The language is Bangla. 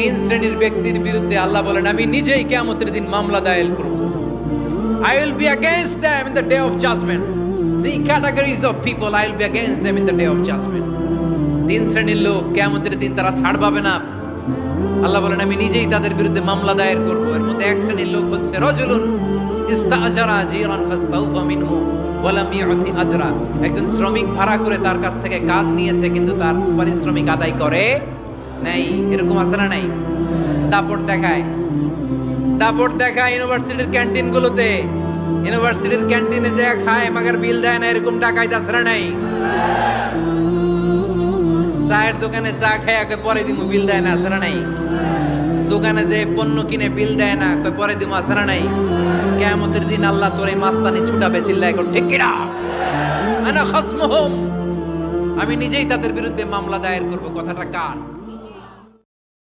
তিন শ্রেণীর ব্যক্তির বিরুদ্ধে আল্লাহ বলেন আমি নিজেই কিয়ামতের দিন মামলা দায়ের করব। I will be against them in the day of judgment. Three categories of people I will be against them in the day of judgment. তিন শ্রেণীর লোক কিয়ামতের দিন তারা ছাড় পাবে না। আল্লাহ বলেন আমি নিজেই তাদের বিরুদ্ধে মামলা দায়ের করব। এর মধ্যে এক শ্রেণীর লোক হচ্ছে রাজুলুন ইস্তাজারা জিরান ফাস্তাউফা মিনহু ওয়া লাম ইউতি আজরা। একজন শ্রমিক ভাড়া করে তার কাছ থেকে কাজ নিয়েছে কিন্তু তার পারিশ্রমিক আদায় করে নাই। এরকম আছে না নাই? দাপট দেখায় ইউনিভার্সিটির ক্যান্টিনগুলোতে। ইউনিভার্সিটির ক্যান্টিনে যে খায় মাগার বিল দেয় না, এরকম টাকায় আছে না নাই? চায়ের দোকানে চা খায় পরে দিমু বিল দেয় না, আছে না নাই? দোকানে যে পণ্য কিনে বিল দেয় না, পরে দিমু, আছে না নাই? কিয়ামতের দিন আল্লাহ তোর এই মাস্তানি ছুটাবে, চিল্লা এখন ঠিক কিনা? আনা খাসমুহুম, আমি নিজেই তাদের বিরুদ্ধে মামলা দায়ের করব। কথাটা কার?